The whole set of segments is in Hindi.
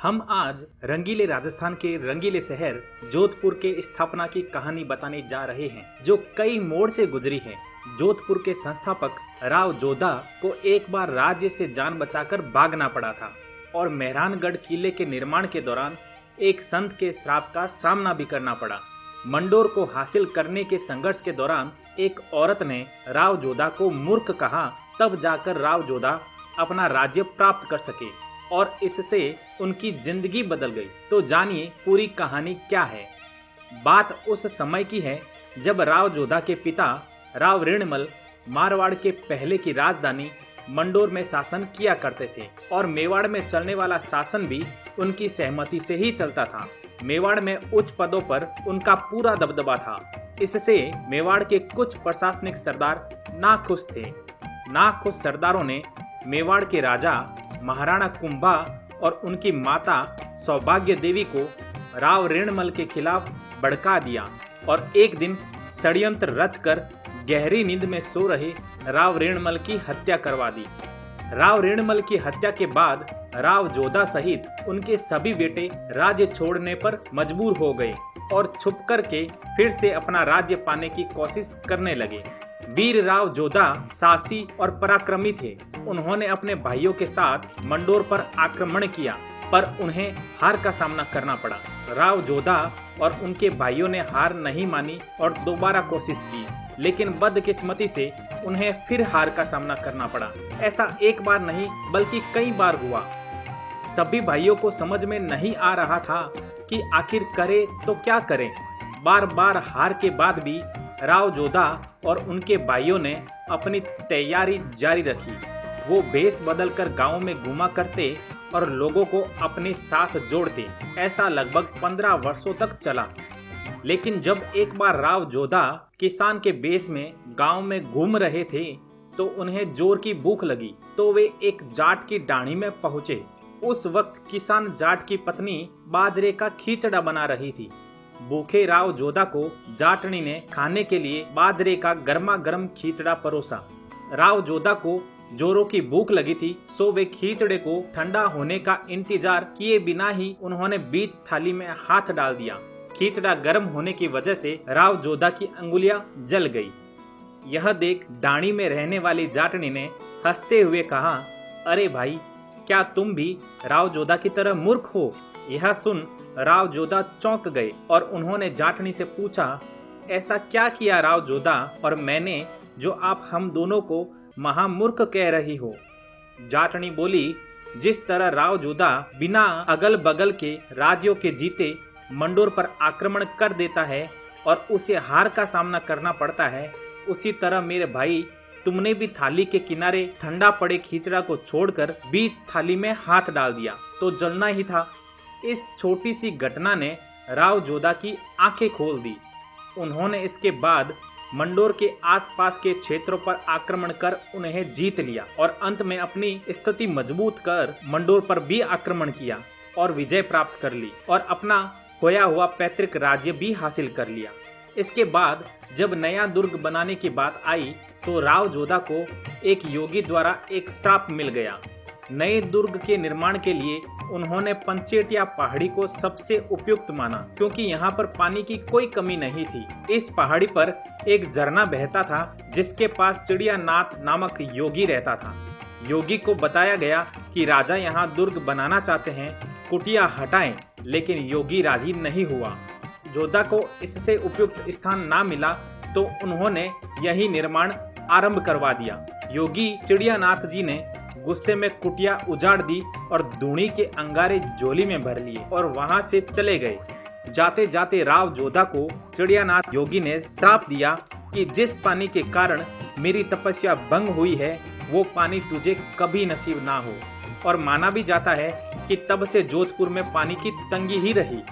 हम आज रंगीले राजस्थान के रंगीले शहर जोधपुर के स्थापना की कहानी बताने जा रहे हैं, जो कई मोड़ से गुजरी है। जोधपुर के संस्थापक राव जोधा को एक बार राज्य से जान बचाकर भागना पड़ा था और मेहरानगढ़ किले के निर्माण के दौरान एक संत के श्राप का सामना भी करना पड़ा। मंडोर को हासिल करने के संघर्ष के दौरान एक औरत ने राव जोधा को मूर्ख कहा, तब जाकर राव जोधा अपना राज्य प्राप्त कर सके और इससे उनकी जिंदगी बदल गई। तो जानिए पूरी कहानी क्या है। बात उस समय की है जब राव जोधा के पिता राव ऋणमल मारवाड़ के पहले की राजधानी मंडोर में शासन किया करते थे और मेवाड़ में चलने वाला शासन भी उनकी सहमति से ही चलता था। मेवाड़ में उच्च पदों पर उनका पूरा दबदबा था। इससे मेवाड़ के कुछ प्रशासनिक सरदार नाखुश थे। नाखुश सरदारों ने मेवाड़ के राजा महाराणा कुंभा और उनकी माता सौभाग्य देवी को राव ऋणमल के खिलाफ भड़का दिया और एक दिन षड्यंत्र रचकर गहरी नींद में सो रहे राव ऋणमल की हत्या करवा दी। राव ऋणमल की हत्या के बाद राव जोधा सहित उनके सभी बेटे राज्य छोड़ने पर मजबूर हो गए और छुप करके फिर से अपना राज्य पाने की कोशिश करने लगे। वीर राव जोधा साहसी और पराक्रमी थे। उन्होंने अपने भाइयों के साथ मंडोर पर आक्रमण किया, पर उन्हें हार का सामना करना पड़ा। राव जोधा और उनके भाइयों ने हार नहीं मानी और दोबारा कोशिश की, लेकिन बदकिस्मती से उन्हें फिर हार का सामना करना पड़ा। ऐसा एक बार नहीं बल्कि कई बार हुआ। सभी भाइयों को समझ में नहीं आ रहा था कि आखिर करे तो क्या करें। बार बार हार के बाद भी राव जोधा और उनके भाइयों ने अपनी तैयारी जारी रखी। वो भेष बदलकर गांव में घुमा करते और लोगों को अपने साथ जोड़ते। ऐसा लगभग 15 वर्षों तक चला। लेकिन जब एक बार राव जोधा किसान के भेष में गांव में घूम रहे थे तो उन्हें जोर की भूख लगी, तो वे एक जाट की डाणी में पहुंचे। उस वक्त किसान जाट की पत्नी बाजरे का खींचड़ा बना रही थी। भूखे राव जोधा को जाटनी ने खाने के लिए बाजरे का गर्मा गर्म खींचड़ा परोसा। राव जोधा को जोरों की भूख लगी थी, सो वे खींचड़े को ठंडा होने का इंतजार किए बिना ही उन्होंने बीच थाली में हाथ डाल दिया। खींचड़ा गर्म होने की वजह से राव जोधा की अंगुलियां जल गई। यह देख डाणी में रहने वाली जाटनी ने हंसते हुए कहा, अरे भाई, क्या तुम भी राव जोधा की तरह मूर्ख हो? यह सुन राव जोधा चौंक गए और उन्होंने जाटनी से पूछा, ऐसा क्या किया राव जोधा और मैंने जो आप हम दोनों को महामूर्ख कह रही हो? जाटनी बोली, जिस तरह राव जोधा बिना अगल बगल के राज्यों के जीते मंडोर पर आक्रमण कर देता है और उसे हार का सामना करना पड़ता है, उसी तरह मेरे भाई तुमने भी थाली के किनारे ठंडा पड़े खींचड़ा को छोड़कर बीच थाली में हाथ डाल दिया तो जलना ही था। इस छोटी सी घटना ने राव जोधा की आंखें खोल दी। उन्होंने इसके बाद मंडोर के आसपास के क्षेत्रों पर आक्रमण कर उन्हें जीत लिया और अंत में अपनी स्थिति मजबूत कर मंडोर पर भी आक्रमण किया और विजय प्राप्त कर ली और अपना खोया हुआ पैतृक राज्य भी हासिल कर लिया। इसके बाद जब नया दुर्ग बनाने की बात आई तो राव जोधा को एक योगी द्वारा एक श्राप मिल गया। नए दुर्ग के निर्माण के लिए उन्होंने पंचेटिया पहाड़ी को सबसे उपयुक्त माना, क्योंकि यहाँ पर पानी की कोई कमी नहीं थी। इस पहाड़ी पर एक झरना बहता था जिसके पास चिड़ियानाथ नामक योगी रहता था। योगी को बताया गया कि राजा यहाँ दुर्ग बनाना चाहते हैं, कुटिया हटाएं, लेकिन योगी राजी नहीं हुआ। जोधा को इससे उपयुक्त स्थान ना मिला तो उन्होंने यही निर्माण आरंभ करवा दिया। योगी चिड़ियानाथ जी ने गुस्से में कुटिया उजाड़ दी और दूणी के अंगारे झोली में भर लिए और वहां से चले गए। जाते जाते राव जोधा को चिड़ियानाथ योगी ने श्राप दिया कि जिस पानी के कारण मेरी तपस्या भंग हुई है वो पानी तुझे कभी नसीब ना हो। और माना भी जाता है कि तब से जोधपुर में पानी की तंगी ही रही।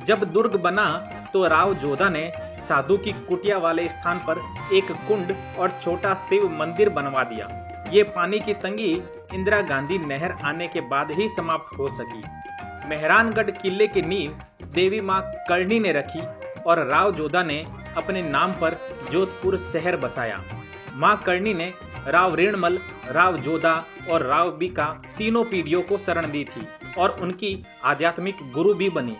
जब दुर्ग बना तो राव जोधा ने साधु की कुटिया वाले स्थान पर एक कुंड और छोटा शिव मंदिर बनवा दिया। ये पानी की तंगी इंदिरा गांधी नहर आने के बाद ही समाप्त हो सकी। मेहरानगढ़ किले की नींव देवी माँ कर्णी ने रखी और राव जोधा ने अपने नाम पर जोधपुर शहर बसाया। माँ कर्णी ने राव ऋणमल, राव जोधा और राव बीका तीनों पीढ़ियों को शरण दी थी और उनकी आध्यात्मिक गुरु भी बनी।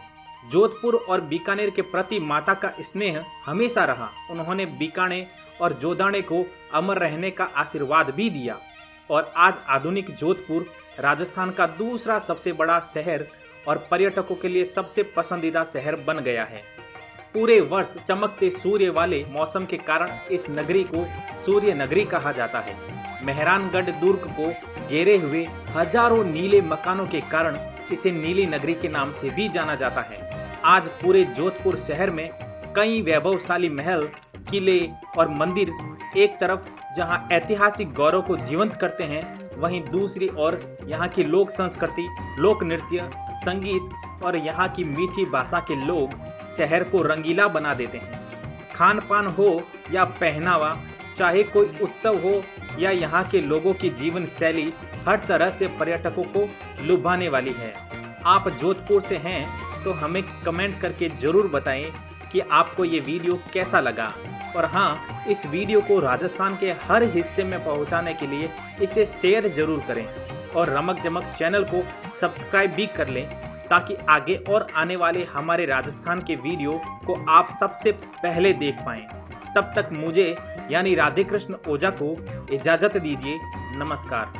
जोधपुर और बीकानेर के प्रति माता का स्नेह हमेशा रहा। उन्होंने बीकानेर और जोदाने को अमर रहने का आशीर्वाद भी दिया और आज आधुनिक जोधपुर राजस्थान का दूसरा सबसे बड़ा शहर और पर्यटकों के लिए सबसे पसंदीदा शहर बन गया है। पूरे वर्ष चमकते सूर्य वाले मौसम के कारण इस नगरी को सूर्य नगरी कहा जाता है। मेहरानगढ़ दुर्ग को घेरे हुए हजारों नीले मकानों के कारण इसे नीली नगरी के नाम से भी जाना जाता है। आज पूरे जोधपुर शहर में कई वैभवशाली महल, किले और मंदिर एक तरफ जहां ऐतिहासिक गौरव को जीवंत करते हैं, वहीं दूसरी ओर यहाँ की लोक संस्कृति, लोक नृत्य, संगीत और यहाँ की मीठी भाषा के लोग शहर को रंगीला बना देते हैं। खान पान हो या पहनावा, चाहे कोई उत्सव हो या यहाँ के लोगों की जीवन शैली, हर तरह से पर्यटकों को लुभाने वाली है। आप जोधपुर से हैं तो हमें कमेंट करके जरूर बताएं कि आपको ये वीडियो कैसा लगा। और हाँ, इस वीडियो को राजस्थान के हर हिस्से में पहुंचाने के लिए इसे शेयर जरूर करें और रमक जमक चैनल को सब्सक्राइब भी कर लें ताकि आगे और आने वाले हमारे राजस्थान के वीडियो को आप सबसे पहले देख पाएं। तब तक मुझे यानी राधे कृष्ण ओझा को इजाजत दीजिए। नमस्कार।